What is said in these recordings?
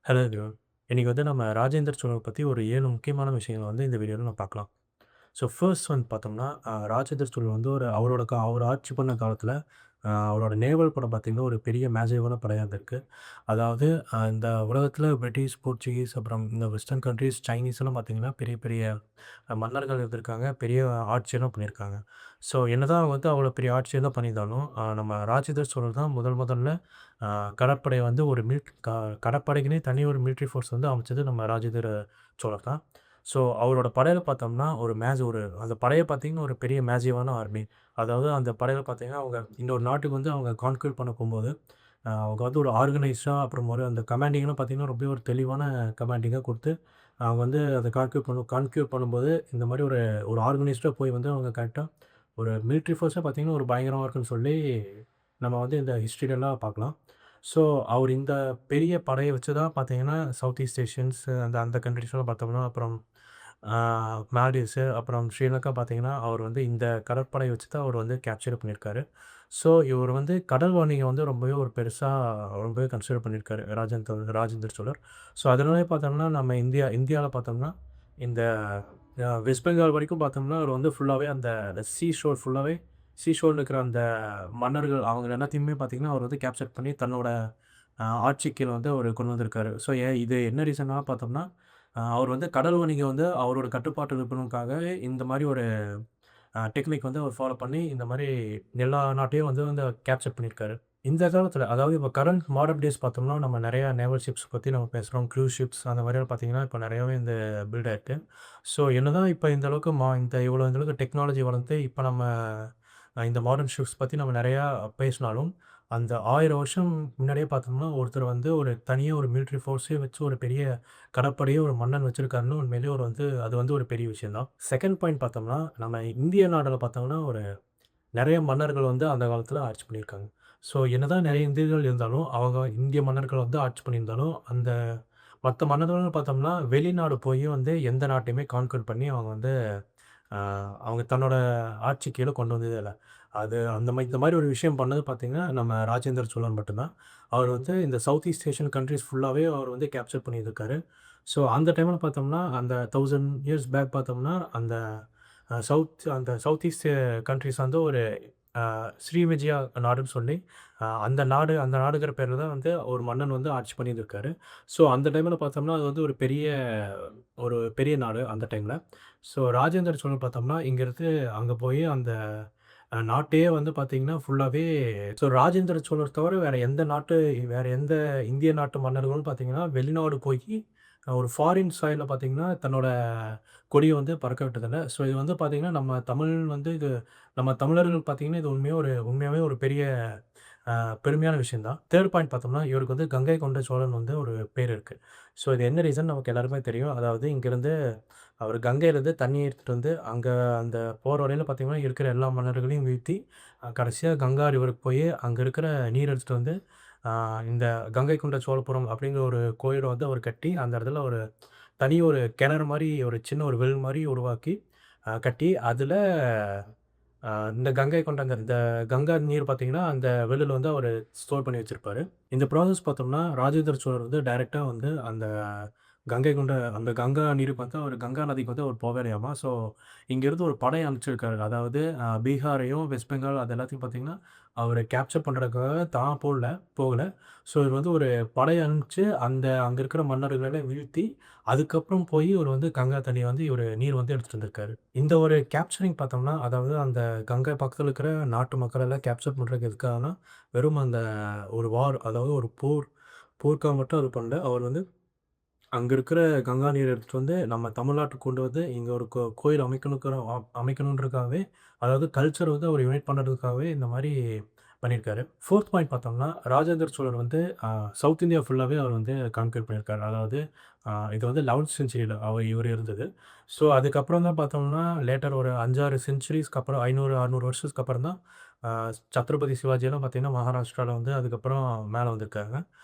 Hello everyone. இன்னைக்கு வந்து நம்ம ராஜேந்திர சோழர் பத்தி ஒரு 7 முக்கியமான விஷயங்கள வந்து இந்த வீடியோல நம்ம பார்க்கலாம். ஸோ ஃபர்ஸ்ட் வந்து பார்த்தோம்னா, ராஜேந்திர சோழன் வந்து அவர் ஆட்சி பண்ண காலத்தில, அவரோட நேவல் படம் பார்த்தீங்கன்னா, ஒரு பெரிய மேசிவான படையா இருந்திருக்கு. அதாவது இந்த உலகத்தில பிரிட்டிஷ், போர்ச்சுகீஸ் அப்புறம் இந்த வெஸ்டர்ன் கண்ட்ரீஸ், சைனீஸ் எல்லாம் பார்த்தீங்கன்னா, பெரிய பெரிய மன்னர்கள் இருந்திருக்காங்க. பெரிய ஆட்சியெல்லாம் பண்ணியிருக்காங்க. ஸோ என்னதான் வந்து அவ்வளோ பெரிய ஆட்சியெல்லாம் பண்ணியிருந்தாலும், நம்ம ராஜேந்திர சோழர் தான் முதல்ல அ கடற்படை வந்து ஒரு கடற்படைக்குன்னே தனி ஒரு மிலிட்டரி ஃபோர்ஸ் வந்து அமைச்சது நம்ம ராஜேந்திர சோழர் தான். ஸோ அவரோட படையில பார்த்தோம்னா, அந்த படைய பார்த்தீங்கன்னா, ஒரு பெரிய மேசிவான ஆர்மி. அதாவது அந்த படையில பார்த்தீங்கன்னா, அவங்க இன்னொரு நாட்டுக்கு வந்து அவங்க கான்க்யூர் பண்ண போம்போது, அவங்க வந்து ஒரு ஆர்கனைஸ்டா அப்புறம் அந்த கமாண்டிங்லாம் பார்த்தீங்கன்னா, ரொம்ப ஒரு தெளிவான கமாண்டிங்கா குடுத்து, அவங்க வந்து அத கான்க்யூர் பண்ணும்போது, இந்த மாரி ஒரு ஒரு ஆர்கனைஸ்டா போய் வந்து அவங்க கரெக்ட்டா ஒரு மிலிட்டரி ஃபோர்ஸே பார்த்தீங்கன்னா, ஒரு பயங்கரமா இருக்குன்னு சொல்லி, நம்ம வந்து இந்த ஹிஸ்ட்ரிலலாம் பார்க்கலாம். ஸோ, அவர் இந்த பெரிய படைய வச்சு தான் பார்த்தீங்கன்னா, சவுத் ஈஸ்ட் ஏஷியன்ஸ் அந்த அந்த கண்ட்ரீஸ்லாம் பார்த்தோம்னா, அப்புறம் ஆ மால்டீவ்ஸு, அப்புறம் ஸ்ரீலங்கா பார்த்தீங்கன்னா, அவர் வந்து இந்த கடற்படை வச்சு தான் அவர் வந்து கேப்சர் பண்ணியிருக்காரு. ஸோ, இவர் வந்து கடல் வாணிகம் வந்து ரொம்பவே ஒரு பெருசா ரொம்பவே கன்சிடர் பண்ணியிருக்காரு ராஜேந்திர சோழர். ஸோ, அதனாலயே பார்த்தோம்னா, நம்ம இந்தியால பார்த்தோம்னா, இந்த வெஸ்ட் பெங்கால் வரைக்கும் பார்த்தோம்னா, அவர் வந்து ஃபுல்லாவே அந்த சீ ஷோர்ல இருக்கிற அந்த மன்னர்கள் அவங்க எல்லாத்தையுமே பார்த்தீங்கன்னா, அவர் வந்து கேப்சர் பண்ணி தன்னோட ஆட்சிக்கு கீழ வந்து அவரு கொண்டு வந்திருக்காரு. ஸோ, இது என்ன ரீசன்னா பார்த்தோம்னா, அவர் வந்து கடல் வணிகம் வந்து அவரோட கட்டுப்பாட்டுல இருக்கணுக்காகவே இந்த மாரி ஒரு டெக்னிக் வந்து அவர் ஃபாலோ பண்ணி, இந்த மாரி எல்லா நாட்டையும் வந்து வந்து கேப்சர் பண்ணியிருக்காரு. இந்த காலத்தில அதாவது இப்ப கரண்ட் மாடர்ன் டேஸ் பார்த்தோம்னா, நம்ம நெறைய நேவல் ஷிப்ஸ் பத்தி நம்ம பேசுறோம். க்ரூஸ் ஷிப்ஸ் அந்த மாரிலாம் பார்த்தீங்கன்னா, இப்ப நெறையாவே பில்ட் ஆயிருக்கு. ஸோ, என்னதான் இப்ப இந்த அளவுக்கு இந்த அளவுக்கு டெக்னாலஜி வளர்ந்து, இப்ப நம்ம இந்த மாடர்ன் ஷிப்ஸ் பத்தி நம்ம நெறையா பேசினாலும், அந்த 1000 வருஷம் முன்னாடியே பார்த்தோம்னா, ஒருத்தர் வந்து ஒரு தனியா ஒரு மிலிட்டரி ஃபோர்ஸே வச்சு ஒரு பெரிய கடற்படையே ஒரு மன்னன் வச்சிருக்காருன்னு உண்மையிலேயே அது வந்து ஒரு பெரிய விஷயம் தான். செகண்ட் பாயிண்ட் பார்த்தோம்னா, நம்ம இந்திய நாடுல பார்த்தோம்னா, நெறைய மன்னர்கள் வந்து அந்த காலத்தில ஆட்சி பண்ணியிருக்காங்க. ஸோ, என்னதான் நெறைய இந்தியர்கள் இருந்தாலும், அவங்க இந்திய மன்னர்கள் வந்து ஆட்சி பண்ணியிருந்தாலும், அந்த மத்த மன்னர்கள்னு பார்த்தோம்னா, வெளிநாடு போய் வந்து எந்த நாட்டையுமே கான்க்வெர் பண்ணி அவங்க வந்து அ அவங்க தன்னோட ஆட்சி கீழ கொண்டு வந்ததே இல்ல. அது இந்த மாரி ஒரு விஷயம் பண்ணது பார்த்தீங்கன்னா, நம்ம ராஜேந்திர சோழன் மட்டும் தான். அவர் வந்து இந்த சவுத் ஈஸ்ட் ஏஷியன் கண்ட்ரீஸ் ஃபுல்லாவே அவர் வந்து கேப்சர் பண்ணியிருக்காரு. ஸோ, அந்த டைம்ல பார்த்தோம்னா, அந்த 1000 இயர்ஸ் பேக் பார்த்தோம்னா, அந்த சவுத் ஈஸ்ட் கண்ட்ரீஸ் வந்து ஒரு ஸ்ரீவிஜயா நாடுன்னு சொல்லி, அந்த நாடுங்கிற பேர்ல தான் வந்து ஒரு மன்னன் வந்து ஆட்சி பண்ணியிருந்திருக்காரு. ஸோ, அந்த டைம்ல பார்த்தோம்னா, அது வந்து ஒரு பெரிய நாடு அந்த டைம்ல. ஸோ, ராஜேந்திர சோழன் பார்த்தோம்னா, இங்கருந்து அங்க போய் அந்த நாட்டையே வந்து பார்த்தீங்கன்னா, ஃபுல்லாவே ராஜேந்திர சோழர் தவிர வேற எந்த இந்திய நாட்டு மன்னர்களும் பார்த்தீங்கன்னா, வெளிநாடு போயி ஒரு ஃபாரின் சாயில்ல பார்த்தீங்கன்னா, தன்னோட கொடிய வந்து பறக்க விட்டதில்ல. ஸோ, இது வந்து பார்த்தீங்கன்னா, நம்ம தமிழர்கள் பார்த்தீங்கன்னா, இது உண்மையாவே ஒரு பெரிய பெருமையான விஷயம் தான். 3 பாயிண்ட் பார்த்தோம்னா, இவருக்கு வந்து கங்கை கொண்ட சோழன் வந்து ஒரு பேர் இருக்கு. ஸோ, இது என்ன ரீசன் நமக்கு எல்லாருக்குமே தெரியும். அதாவது இங்கேருந்து அவரு கங்கையிலேருந்து தண்ணி எடுத்துட்டு வந்து, அந்த போற வழியில பார்த்தீங்கன்னா, இருக்கிற எல்லா மன்னர்களையும் வீழ்த்தி, கடைசியா கங்கா ரிவருக்கு போயி, அங்க இருக்கிற நீர் எடுத்துட்டு வந்து, அ இந்த கங்கை கொண்ட சோழபுரம் அப்படிங்கிற ஒரு கோயில வந்து அவர் கட்டி, அந்த இடத்துல ஒரு கிணறு மாரி, ஒரு சின்ன ஒரு வெல் மாரி உருவாக்கி, கட்டி, அதுல அ இந்த கங்கை கொண்ட இந்த கங்கா நீர் பார்த்தீங்கன்னா, அந்த வெல்லுல வந்து அவரு ஸ்டோர் பண்ணி வச்சிருப்பாரு. இந்த ப்ராசஸ் பார்த்தோம்னா, ராஜேந்திர சோழர் வந்து டைரக்ட்டா வந்து அந்த கங்கா நீருக்கு வந்து கங்கா நதிக்கு வந்து அவர் போகவேலையாமா. ஸோ, இங்கேருந்து ஒரு படை அனுப்பிச்சிருக்காரு. அதாவது பீகாரையும், வெஸ்ட் பெங்கால் அது எல்லாத்தையும் பார்த்தீங்கன்னா, அவரு கேப்சர் பண்றதுக்காக தான் போகல. ஸோ, இவர் வந்து ஒரு படை அனுப்பிச்சு, அங்க இருக்கிற மன்னர்கள வீழ்த்தி, அதுக்கப்புறம் போய் இவரு வந்து கங்கா தண்ணிய வந்து நீர் வந்து எடுத்துட்டு வந்திருக்காரு. இந்த ஒரு கேப்சரிங் பார்த்தோம்னா, அதாவது அந்த கங்கை பக்கத்தில இருக்கிற நாட்டு மக்கள் எல்லாம் கேப்சர் பண்றதுக்கு எதுக்காகன்னா, வெறும் அந்த ஒரு அதாவது ஒரு போருக்காக மட்டும் அது பண்ணல. அவர் வந்து அங்க இருக்கிற கங்கா நீர் எடுத்துட்டு வந்து நம்ம தமிழ்நாட்டுக்கு கொண்டு வந்து இங்க ஒரு கோயில் அமைக்கணுன்றதுக்காகவே, அதாவது கல்ச்சர் வந்து அவர் யுனைட் பண்றதுக்காகவே இந்த மாரி பண்ணியிருக்காரு. 4த் பாயிண்ட் பார்த்தோம்னா, ராஜேந்திர சோழர் வந்து சவுத் இந்தியா ஃபுல்லாவே அவர் வந்து கான்க்யூர் பண்ணியிருக்காரு. அதாவது இது வந்து 11த் செஞ்சுரியில இவரு இருந்தது. ஸோ, அதுக்கப்புறம் தான் பார்த்தோம்னா, லேட்டர் ஒரு 5, 6 செஞ்சுரீஸ்க்கு அப்புறம் 500, 600 வருஷத்துக்கு அப்புறம் தான் அ சத்ரபதி சிவாஜிலாம் பார்த்தீங்கன்னா, மகாராஷ்டிரால வந்து அதுக்கப்புறம் மேல வந்திருக்காங்க.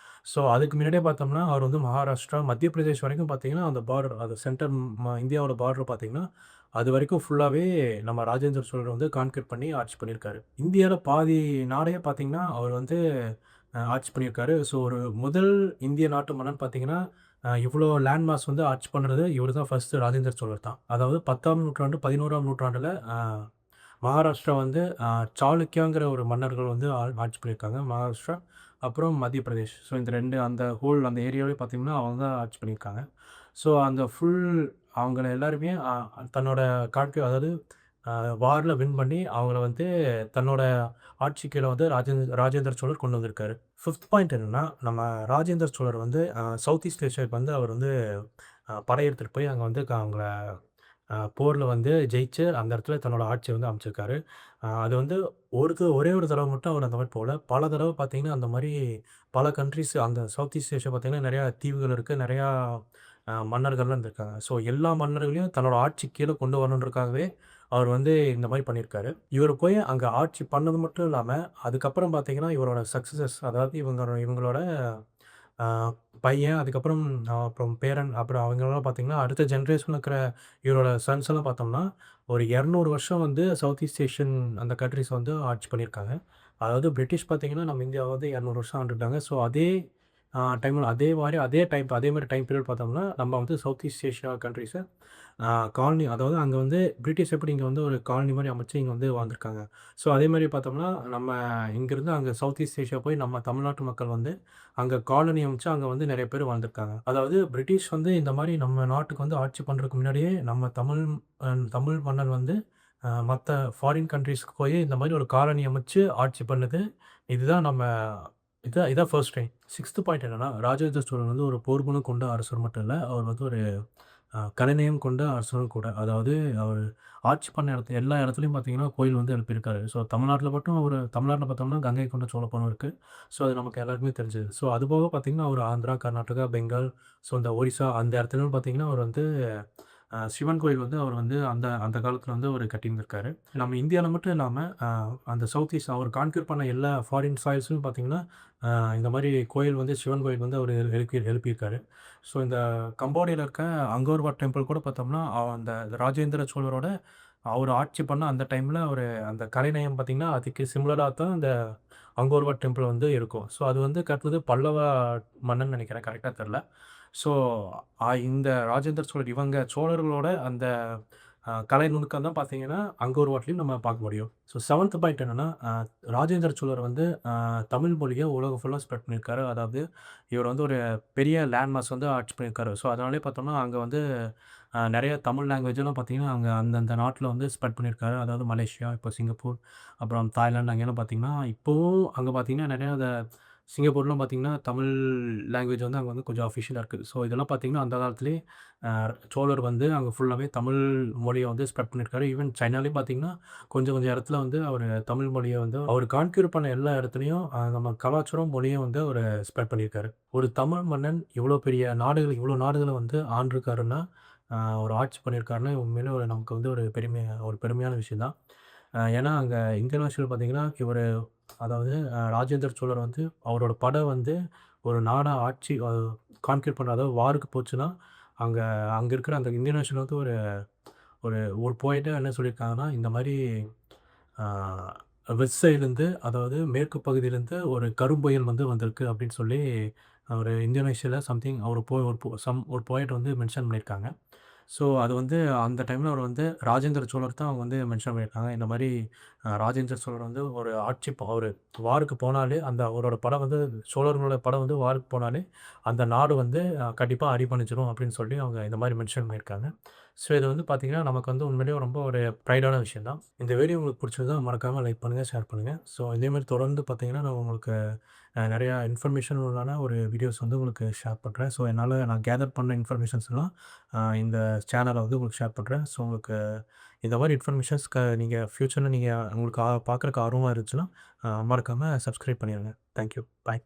ஸோ, அதுக்கு முன்னாடியே பார்த்தோம்னா, அவர் வந்து மகாராஷ்டிரா, மத்திய பிரதேஷ் வரைக்கும் பார்த்தீங்கன்னா, அந்த பார்டர் அது சென்டர் இந்தியாவோட பார்டர் பார்த்தீங்கன்னா, அதுவரைக்கும் ஃபுல்லாவே நம்ம ராஜேந்திர சோழர் வந்து கான்க்வீர் பண்ணி ஆட்சி பண்ணியிருக்காரு. இந்தியால பாதி நாடே பார்த்தீங்கன்னா, அவர் வந்து ஆட்சி பண்ணியிருக்காரு. ஸோ ஒரு முதல் இந்திய நாட்டு மன்னன் பார்த்தீங்கன்னா, இவ்வளோ லேண்ட் மாஸ் வந்து ஆட்சி பண்ணுறது இவரு தான் ஃபர்ஸ்ட்டு ராஜேந்திர சோழர் தான். அதாவது 10ஆம் நூற்றாண்டு, 11ஆம் நூற்றாண்டுல மகாராஷ்டிரா வந்து சாளுக்கியாங்கிற ஒரு மன்னர்கள் வந்து ஆட்சி பண்ணியிருக்காங்க. மகாராஷ்டிரா, அப்புறம் மத்திய பிரதேஷ். ஸோ இந்த 2 அந்த ஹோல் அந்த ஏரியாவே பார்த்தீங்கன்னா, அவங்க தான் ஆட்சி பண்ணியிருக்காங்க. ஸோ அந்த ஃபுல் அவங்கள எல்லாருமே தன்னோட அதாவது அ வார்ல வின் பண்ணி அவங்கள வந்து தன்னோட ஆட்சி கீழ வந்து ராஜேந்திர சோழர் கொண்டு வந்திருக்காரு. 5த் பாயிண்ட் என்னன்னா, நம்ம ராஜேந்திர சோழர் வந்து சவுத் ஈஸ்ட் ஏஷியாவுக்கு வந்து அவர் வந்து படையெடுத்துட்டு போய் அங்க வந்து அவங்கள போர்ல வந்து ஜெயிச்சு அந்த இடத்துல தன்னோட ஆட்சிய வந்து அமைச்சிருக்காரு. அது வந்து ஒரே ஒரு தடவ மட்டும் அவர் அந்த மாரி போல. பல தடவ பார்த்தீங்கன்னா, அந்த மாரி பல கண்ட்ரீஸ் அந்த சவுத் ஈஸ்ட் ஏஷியா பார்த்தீங்கன்னா, நெறையா தீவுகள் இருக்கு. நெறையா மன்னர்கள்லாம் இருந்திருக்காங்க. ஸோ எல்லா மன்னர்களையும் தன்னோட ஆட்சி கீழ கொண்டு வரணுன்றதுக்காகவே அவர் வந்து இந்த மாரி பண்ணியிருக்காரு. இவரு போய் அங்க ஆட்சி பண்ணது மட்டும் இல்லாம, அதுக்கப்புறம் பார்த்தீங்கன்னா, இவரோட சக்சஸர்ஸ் அதாவது இவங்களோட அ பையன், அதுக்கப்புறம் அப்புறம் பேரன், அப்புறம் அவங்கலாம் பார்த்தீங்கன்னா, அடுத்த ஜெனரேஷன்ல இருக்கிற இவரோட சன்ஸ் எல்லாம் பார்த்தோம்னா, ஒரு 200 வருஷம் வந்து சவுத் ஈஸ்ட் ஏஷியன் அந்த கண்ட்ரீஸ வந்து ஆட்சி பண்ணியிருக்காங்க. அதாவது பிரிட்டிஷ் பார்த்தீங்கன்னா, நம்ம இந்தியாவ வந்து 200 வருஷம் ஆண்டுட்டாங்க. ஸோ அதே டைம்ல அதே மாரி டைம் பீரியட் பார்த்தோம்னா, நம்ம வந்து சவுத் ஈஸ்ட் ஏஷியா கண்ட்ரீஸ காலனி அதாவது அங்க வந்து பிரிட்டிஷ் எப்படி இங்க வந்து ஒரு காலனி மாரி அமைச்சு இங்க வந்து வாழ்ந்துருக்காங்க. ஸோ அதே மாரி பார்த்தோம்னா, நம்ம இங்கருந்து அங்க சவுத் ஈஸ்ட் ஏஷியா போய் நம்ம தமிழ்நாட்டு மக்கள் வந்து அங்க காலனி அமைச்சு அங்க வந்து நெறைய பேர் வாழ்ந்துருக்காங்க. அதாவது பிரிட்டிஷ் வந்து இந்த மாரி நம்ம நாட்டுக்கு வந்து ஆட்சி பண்றதுக்கு முன்னாடியே நம்ம தமிழ் மன்னர் வந்து மத்த ஃபாரின் கண்ட்ரீஸ்க்கு போய் இந்த மாரி ஒரு காலனி அமைச்சு ஆட்சி பண்ணது. இதுதான் நம்ம இதான் ஃபர்ஸ்ட் டைம். 6த் பாயிண்ட் என்னன்னா, ராஜேந்திர சோழன் வந்து ஒரு போர்க்குணம் கொண்ட அரசர் மட்டும் இல்ல. அவர் வந்து ஒரு கலைநயம் கொண்ட அரசரும் கூட. அதாவது அவரு ஆட்சி பண்ண எல்லா இடத்துலயும் பார்த்தீங்கன்னா, கோயில் வந்து எழுப்பியிருக்காரு. ஸோ தமிழ்நாட்ல பார்த்தோம்னா, கங்கை கொண்ட சோழபுரம் இருக்கு. ஸோ அது நமக்கு எல்லாருக்குமே தெரிஞ்சது. ஸோ அதுபோக பார்த்தீங்கன்னா, அவரு ஆந்திரா, கர்நாடகா, பெங்கால், ஸோ இந்த ஒரிசா அந்த இடத்துலயும் பார்த்தீங்கன்னா, அவர் வந்து சிவன் கோயில் வந்து அவர் வந்து அந்த அந்த காலத்தில வந்து அவரு கட்டியிருந்திருக்காரு. நம்ம இந்தியால மட்டும் இல்லாம, அந்த சவுத் ஈஸ்ட் அவர் கான்க்யூர் பண்ண எல்லா ஃபாரின் சாய்ல்ஸ்லயும் பார்த்தீங்கன்னா, அ இந்த மாரி கோயில் வந்து சிவன் கோயில் வந்து அவரு எழுப்பியிருக்காரு. ஸோ இந்த கம்போடியால இருக்க அங்கோர் வாட் டெம்பிள் கூட பார்த்தோம்னா, அந்த ராஜேந்திர சோழரோட அவரு ஆட்சி பண்ண அந்த டைம்ல அவரு அந்த கலைநயம் பார்த்தீங்கன்னா, அதுக்கு சிமிலரா தான் இந்த அங்கோர் வாட் டெம்பிள் வந்து இருக்கும். ஸோ அது வந்து கட்டுனது பல்லவ மன்னன் நெனைக்கிறேன். கரெக்ட்டா தெர்ல. ஸோ இந்த ராஜேந்திர சோழர் இவங்க சோழர்களோட அந்த கலை நுணுக்கம் தான் பார்த்தீங்கன்னா, அங்கோர் வாட்லயும் நம்ம பார்க்க முடியும். ஸோ 7த் பாயிண்ட் என்னன்னா, ராஜேந்திர சோழர் வந்து தமிழ் மொழிய உலகம் ஃபுல்லா ஸ்ப்ரெட் பண்ணியிருக்காரு. அதாவது இவர் வந்து ஒரு பெரிய லேண்ட் மாஸ் வந்து ஆட்சி பண்ணியிருக்காரு. ஸோ அதனாலேயே பார்த்தோம்னா, அங்க வந்து நெறைய தமிழ் லாங்குவேஜ்லாம் பார்த்தீங்கன்னா, அங்க அந்தந்த நாட்ல வந்து ஸ்ப்ரெட் பண்ணியிருக்காரு. அதாவது மலேசியா, இப்போ சிங்கப்பூர், அப்புறம் தாய்லாந்து அங்கேலாம் பார்த்தீங்கன்னா, இப்பவும் அங்க பார்த்தீங்கன்னா, நெறையா சிங்கப்பூர்லாம் பார்த்தீங்கன்னா, தமிழ் லாங்குவேஜ் வந்து அங்க வந்து கொஞ்சம் அஃபிஷியலா இருக்கு. ஸோ இதெல்லாம் பார்த்தீங்கன்னா, அந்த காலத்திலேயே அ சோழர் வந்து அங்க ஃபுல்லாவே தமிழ் மொழிய வந்து ஸ்ப்ரெட் பண்ணியிருக்காரு. ஈவன் சைனாலயும் பார்த்தீங்கன்னா, கொஞ்சம் கொஞ்சம் இடத்துல வந்து அவரு தமிழ் மொழிய வந்து அவரு கான்க்யூர் பண்ண எல்லா இடத்துலயும் நம்ம கலாச்சாரம், மொழிய வந்து அவரு ஸ்ப்ரெட் பண்ணியிருக்காரு. ஒரு தமிழ் மன்னன் இவ்வளோ நாடுகள வந்து ஆண்டுருக்காருன்னா, ஒரு ஆட்சி பண்ணியிருக்காருன்னா, உண்மையிலே நமக்கு வந்து ஒரு பெருமையான விஷயம் தான். ஏன்னா, அங்க இன்டர்நேஷனல் பார்த்தீங்கன்னா, அதாவது ராஜேந்திர சோழர் வந்து அவரோட படை வந்து ஒரு நாடா ஆட்சி கான்க்யூர் பண்ண அதாவது வாருக்கு போச்சுன்னா, அங்க அங்க இருக்கிற அந்த இந்தியன் நேஷன் வந்து ஒரு ஒரு ஒரு போயட்டா என்ன சொல்லியிருக்காங்கன்னா, இந்த மாரி ஆ வெஸ்ட் சைட்லருந்து அதாவது மேற்கு பகுதியிலருந்து ஒரு கரும்புயல் வந்து வந்திருக்கு அப்படின்னு சொல்லி, ஒரு இந்தோனேஷியால சம்திங் ஒரு போ ஒரு போ சம் ஒரு போயட் வந்து மென்ஷன் பண்ணியிருக்காங்க. ஸோ, அது வந்து அந்த டைம்ல அவர் வந்து ராஜேந்திர சோழர் தான் அவங்க வந்து மென்ஷன் பண்ணியிருக்காங்க. இந்த மாரி ராஜேந்திர சோழர் வந்து ஒரு அவரு வாருக்கு போனாலே, அந்த அவரோட படம் வந்து சோழர்களோட படம் வந்து வாருக்கு போனாலே, அந்த நாடு வந்து கண்டிப்பா அடிபணிஞ்சிரும் அப்படின்னு சொல்லி அவங்க இந்த மாரி மென்ஷன் பண்ணியிருக்காங்க. ஸோ, இது வந்து பார்த்தீங்கன்னா, நமக்கு வந்து உண்மையிலேயே ரொம்ப ஒரு ப்ரைடான விஷயம் தான். இந்த வீடியோ உங்களுக்கு பிடிச்சிருந்தா மறக்காம லைக் பண்ணுங்க, ஷேர் பண்ணுங்க. ஸோ, இதே மாரி தொடர்ந்து பார்த்தீங்கன்னா, நான் உங்களுக்கு நெறையா இன்ஃபர்மேஷனலான ஒரு வீடியோஸ் வந்து உங்களுக்கு ஷேர் பண்றேன். ஸோ, நான் கேதர் பண்ண இன்ஃபர்மேஷன்ஸ்லாம் இந்த சேனல்ல வந்து உங்களுக்கு ஷேர் பண்றேன். ஸோ, உங்களுக்கு இந்த மாரி இன்ஃபர்மேஷன்ஸ் நீங்க ஃப்யூச்சர்ல உங்களுக்கு பார்க்குறக்கு ஆர்வமா இருந்துச்சுன்னா, மறக்காம சப்ஸ்கிரைப் பண்ணிருங்க. Thank you. பாய்.